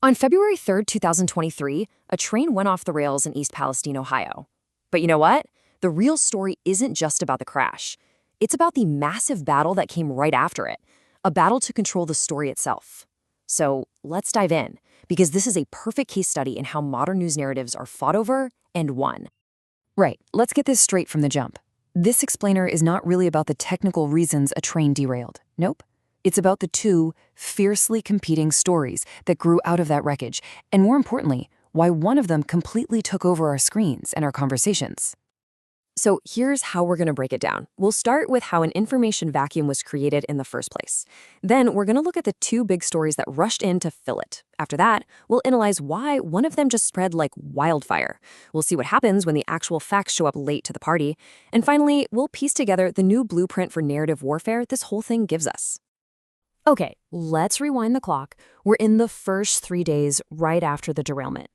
On February 3rd, 2023, a train went off the rails in East Palestine, Ohio. But you know what? The real story isn't just about the crash. It's about the massive battle that came right after it, a battle to control the story itself. So let's dive in, because this is a perfect case study in how modern news narratives are fought over and won. Right, let's get this straight from the jump. This explainer is not really about the technical reasons a train derailed. Nope. It's about the two fiercely competing stories that grew out of that wreckage, and more importantly, why one of them completely took over our screens and our conversations. So here's how we're going to break it down. We'll start with how an information vacuum was created in the first place. Then we're going to look at the two big stories that rushed in to fill it. After that, we'll analyze why one of them just spread like wildfire. We'll see what happens when the actual facts show up late to the party. And finally, we'll piece together the new blueprint for narrative warfare this whole thing gives us. Okay, let's rewind the clock. We're in the first 3 days right after the derailment.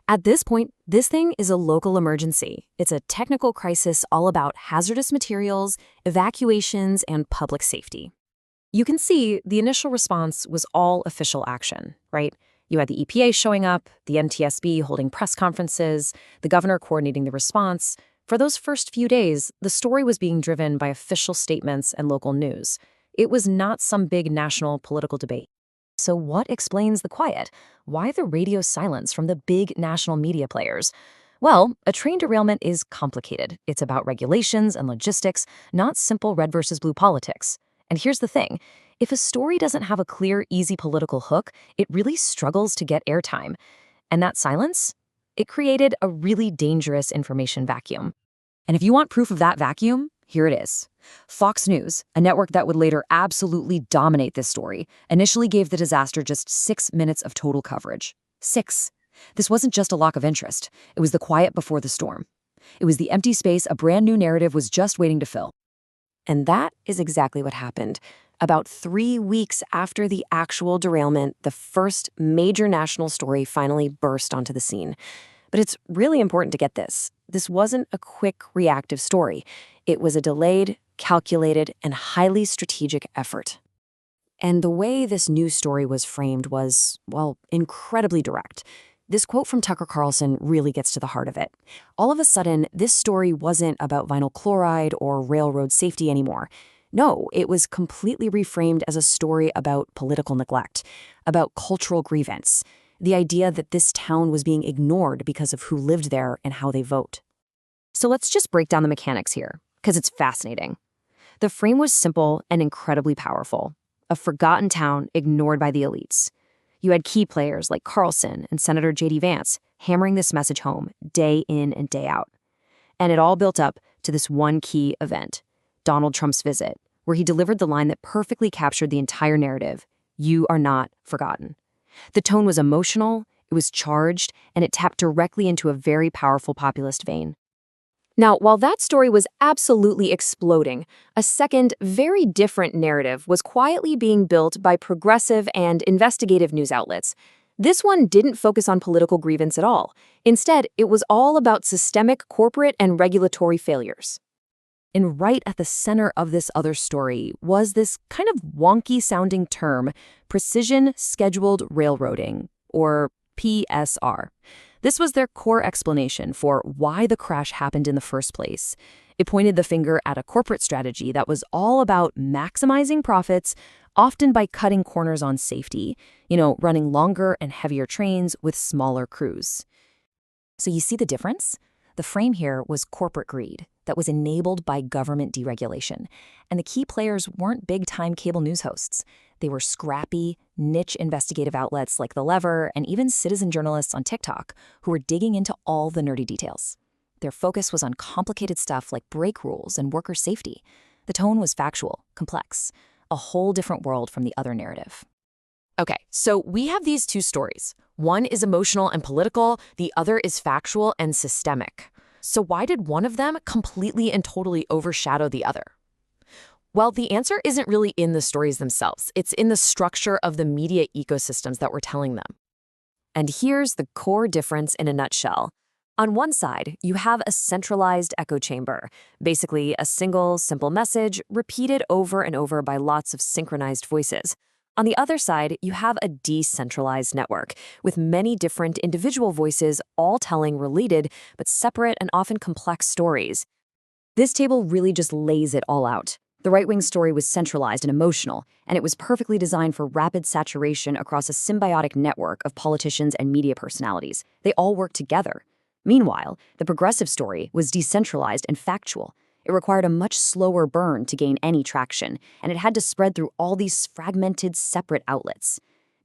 At this point, this thing is a local emergency. It's a technical crisis all about hazardous materials, evacuations, and public safety. You can see the initial response was all official action, right? You had the EPA showing up, the NTSB holding press conferences, the governor coordinating the response. For those first few days, the story was being driven by official statements and local news. It was not some big national political debate. So what explains the quiet? Why the radio silence from the big national media players? Well, a train derailment is complicated. It's about regulations and logistics, not simple red versus blue politics. And here's the thing. If a story doesn't have a clear, easy political hook, it really struggles to get airtime. And that silence? It created a really dangerous information vacuum. And if you want proof of that vacuum, here it is. Fox News, a network that would later absolutely dominate this story, initially gave the disaster just 6 minutes of total coverage. 6. This wasn't just a lack of interest. It was the quiet before the storm. It was the empty space a brand new narrative was just waiting to fill. And that is exactly what happened. About 3 weeks after the actual derailment, the first major national story finally burst onto the scene. But it's really important to get this. This wasn't a quick, reactive story. It was a delayed, calculated, and highly strategic effort. And the way this news story was framed was, well, incredibly direct. This quote from Tucker Carlson really gets to the heart of it. All of a sudden, this story wasn't about vinyl chloride or railroad safety anymore. No, it was completely reframed as a story about political neglect, about cultural grievance, the idea that this town was being ignored because of who lived there and how they vote. So let's just break down the mechanics here, because it's fascinating. The frame was simple and incredibly powerful. A forgotten town ignored by the elites. You had key players like Carlson and Senator J.D. Vance hammering this message home day in and day out. And it all built up to this one key event, Donald Trump's visit, where he delivered the line that perfectly captured the entire narrative: "You are not forgotten." The tone was emotional, it was charged, and it tapped directly into a very powerful populist vein. Now, while that story was absolutely exploding, a second, very different narrative was quietly being built by progressive and investigative news outlets. This one didn't focus on political grievance at all. Instead, it was all about systemic corporate and regulatory failures. And right at the center of this other story was this kind of wonky-sounding term, precision scheduled railroading, or PSR. This was their core explanation for why the crash happened in the first place. It pointed the finger at a corporate strategy that was all about maximizing profits, often by cutting corners on safety, running longer and heavier trains with smaller crews. So you see the difference? The frame here was corporate greed that was enabled by government deregulation. And the key players weren't big-time cable news hosts. They were scrappy, niche investigative outlets like The Lever and even citizen journalists on TikTok who were digging into all the nerdy details. Their focus was on complicated stuff like brake rules and worker safety. The tone was factual, complex, a whole different world from the other narrative. Okay, so we have these two stories. One is emotional and political, the other is factual and systemic. So why did one of them completely and totally overshadow the other? Well, the answer isn't really in the stories themselves. It's in the structure of the media ecosystems that we're telling them. And here's the core difference in a nutshell. On one side, you have a centralized echo chamber, basically a single, simple message repeated over and over by lots of synchronized voices. On the other side, you have a decentralized network with many different individual voices all telling related but separate and often complex stories. This table really just lays it all out. The right-wing story was centralized and emotional, and it was perfectly designed for rapid saturation across a symbiotic network of politicians and media personalities. They all work together. Meanwhile, the progressive story was decentralized and factual. It required a much slower burn to gain any traction, and it had to spread through all these fragmented, separate outlets.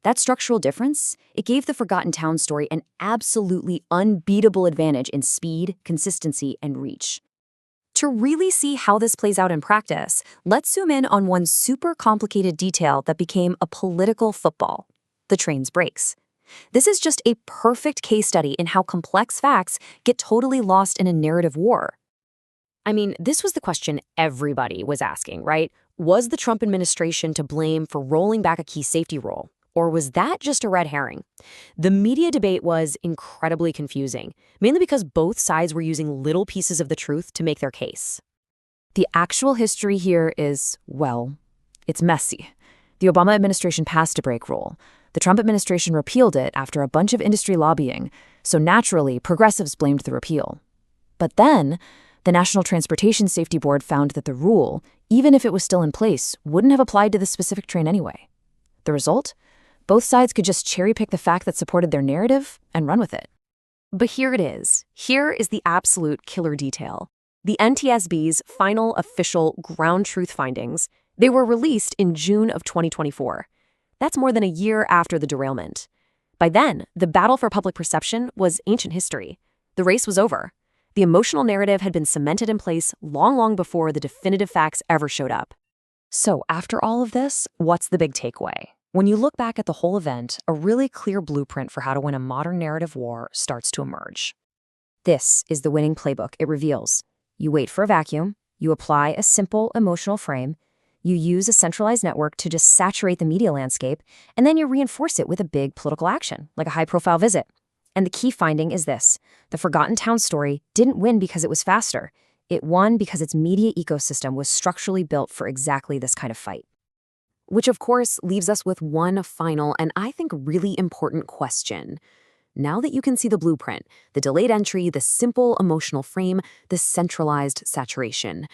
That structural difference, it gave the Forgotten Town story an absolutely unbeatable advantage in speed, consistency, and reach. To really see how this plays out in practice, let's zoom in on one super complicated detail that became a political football: the train's brakes. This is just a perfect case study in how complex facts get totally lost in a narrative war. I mean, this was the question everybody was asking, right? Was the Trump administration to blame for rolling back a key safety rule? Or was that just a red herring? The media debate was incredibly confusing, mainly because both sides were using little pieces of the truth to make their case. The actual history here is, well, it's messy. The Obama administration passed a brake rule. The Trump administration repealed it after a bunch of industry lobbying, so naturally, progressives blamed the repeal. But then, the National Transportation Safety Board found that the rule, even if it was still in place, wouldn't have applied to this specific train anyway. The result? Both sides could just cherry-pick the fact that supported their narrative and run with it. But here it is. Here is the absolute killer detail. The NTSB's final official ground truth findings, they were released in June of 2024. That's more than a year after the derailment. By then, the battle for public perception was ancient history. The race was over. The emotional narrative had been cemented in place long before the definitive facts ever showed up. So after all of this, what's the big takeaway? When you look back at the whole event, a really clear blueprint for how to win a modern narrative war starts to emerge. This is the winning playbook it reveals. You wait for a vacuum, you apply a simple emotional frame, you use a centralized network to just saturate the media landscape, and then you reinforce it with a big political action, like a high-profile visit. And the key finding is this: the Forgotten Town story didn't win because it was faster. It won because its media ecosystem was structurally built for exactly this kind of fight. Which, of course, leaves us with one final and I think really important question. Now that you can see the blueprint, the delayed entry, the simple emotional frame, the centralized saturation,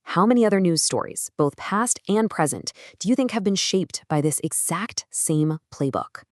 how many other news stories, both past and present, do you think have been shaped by this exact same playbook?